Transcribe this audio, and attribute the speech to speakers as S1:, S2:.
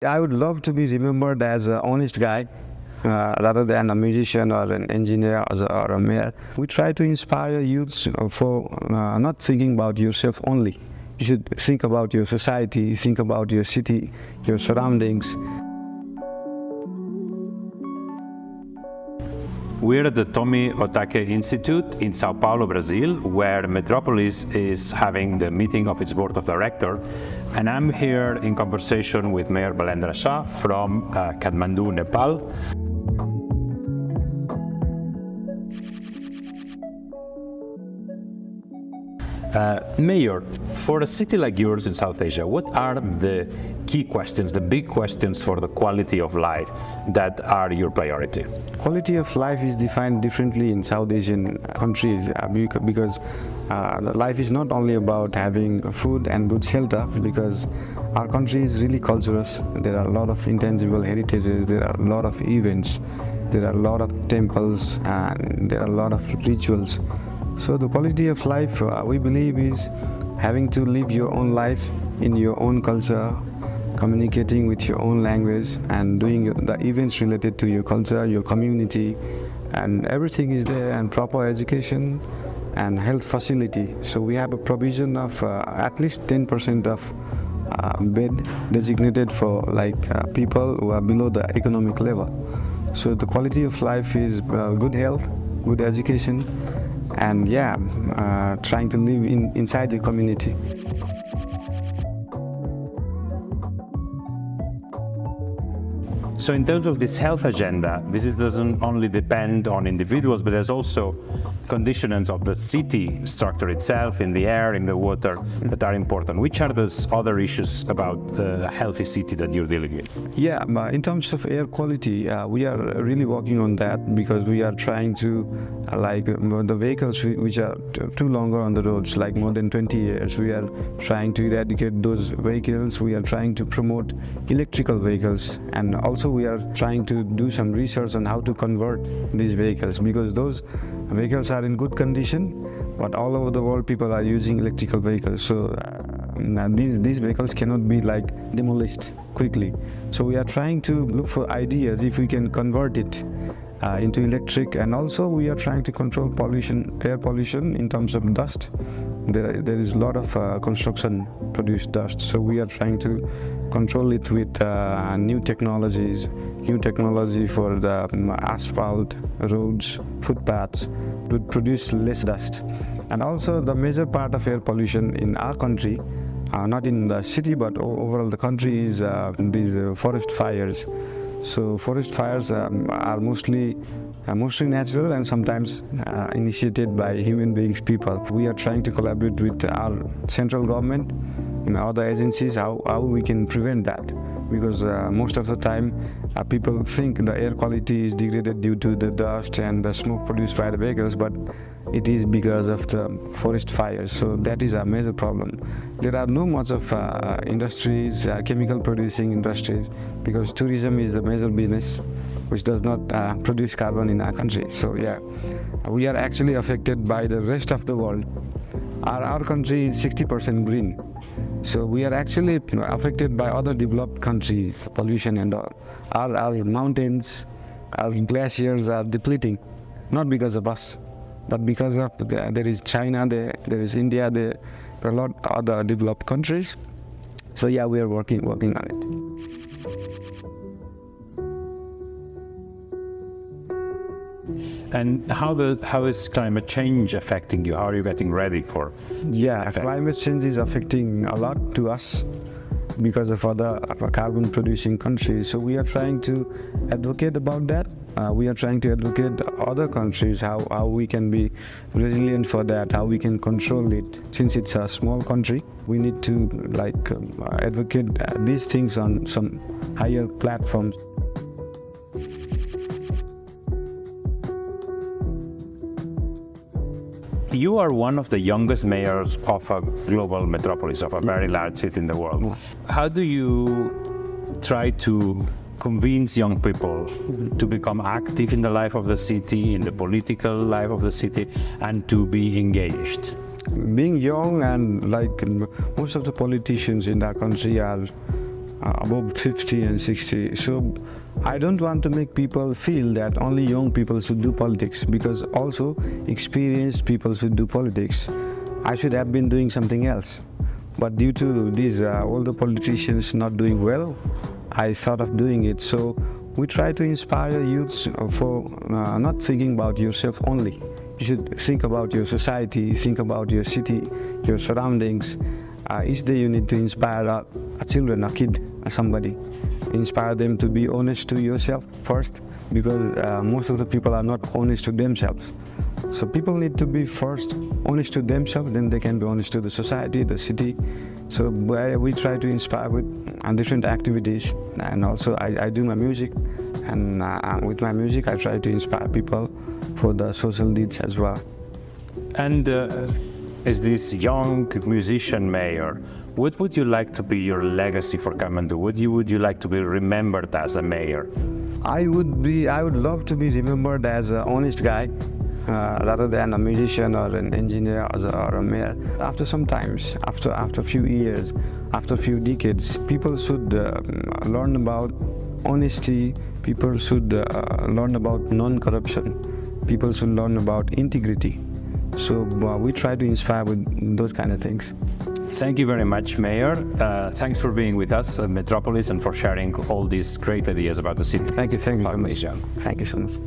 S1: I would love to be remembered as an honest guy rather than a musician or an engineer or a mayor. We try to inspire youths for not thinking about yourself only. You should think about your society, think about your city, your surroundings.
S2: We're at the Tomi Otake Institute in Sao Paulo, Brazil, where Metropolis is having the meeting of its board of directors. And I'm here in conversation with Mayor Balendra Shah from Kathmandu, Nepal. Mayor, for a city like yours in South Asia, what are the key questions, the big questions for the quality of life that are your priority?
S1: Quality of life is defined differently in South Asian countries because life is not only about having food and good shelter, because our country is really culturous. There are a lot of intangible heritages, there are a lot of events, there are a lot of temples, and there are a lot of rituals. So the quality of life, we believe, is having to live your own life in your own culture, communicating with your own language, and doing the events related to your culture, your community, and everything is there, and proper education and health facility. So we have a provision of at least 10% of bed designated for people who are below the economic level. So the quality of life is good health, good education, and trying to live inside the community.
S2: So in terms of this health agenda, this doesn't only depend on individuals, but there's also conditions of the city structure itself, in the air, in the water, that are important. Which are those other issues about a healthy city that you're dealing with?
S1: Yeah, in terms of air quality, we are really working on that, because we are trying to, the vehicles which are too longer on the roads, like more than 20 years, we are trying to eradicate those vehicles. We are trying to promote electrical vehicles, and also we are trying to do some research on how to convert these vehicles, because those vehicles are in good condition, but all over the world people are using electrical vehicles. So these vehicles cannot be demolished quickly. So we are trying to look for ideas if we can convert it into electric, and also we are trying to control pollution, air pollution in terms of dust. There is a lot of construction produced dust, so we are trying to control it with new technology for the asphalt, roads, footpaths, to produce less dust. And also the major part of air pollution in our country, not in the city but overall the country, is these forest fires. So forest fires are mostly natural and sometimes initiated by human beings, people. We are trying to collaborate with our central government and other agencies how we can prevent that, because most of the time people think the air quality is degraded due to the dust and the smoke produced by the vehicles, but it is because of the forest fires. So that is a major problem. There are no much of industries, chemical producing industries, because tourism is the major business which does not produce carbon in our country. So we are actually affected by the rest of the world. Our country is 60% green. So we are actually affected by other developed countries, pollution and all. Our mountains, our glaciers are depleting, not because of us, but because of there is China, there is India, there are a lot of other developed countries. So we are working on it.
S2: And how is climate change affecting you? How are you getting ready for?
S1: Climate change is affecting a lot to us because of other carbon producing countries. So we are trying to advocate about that. We are trying to advocate other countries how we can be resilient for that, how we can control it. Since it's a small country, we need to advocate these things on some higher platforms.
S2: You are one of the youngest mayors of a global metropolis, of a very large city in the world. How do you try to convince young people to become active in the life of the city, in the political life of the city, and to be engaged?
S1: Being young, and most of the politicians in our country are above 50 and 60. So I don't want to make people feel that only young people should do politics, because also experienced people should do politics. I should have been doing something else. But due to these older politicians not doing well, I thought of doing it. So we try to inspire youths for not thinking about yourself only. You should think about your society, think about your city, your surroundings. Each day you need to inspire a children, a kid, somebody. Inspire them to be honest to yourself first, because most of the people are not honest to themselves. So people need to be first honest to themselves, then they can be honest to the society, the city. So we try to inspire with different activities, and also I do my music, and with my music I try to inspire people for the social needs as well.
S2: And as this young musician mayor, what would you like to be your legacy for Kathmandu? Would you like to be remembered as a mayor?
S1: I would love to be remembered as an honest guy, rather than a musician or an engineer or a mayor. After some times, after a few years, after a few decades, people should learn about honesty. People should learn about non-corruption. People should learn about integrity. So we try to inspire with those kind of things.
S2: Thank you very much, Mayor. Thanks for being with us at Metropolis and for sharing all these great ideas about the city.
S1: Thank you very much.
S2: Malaysia.
S1: Thank you so much.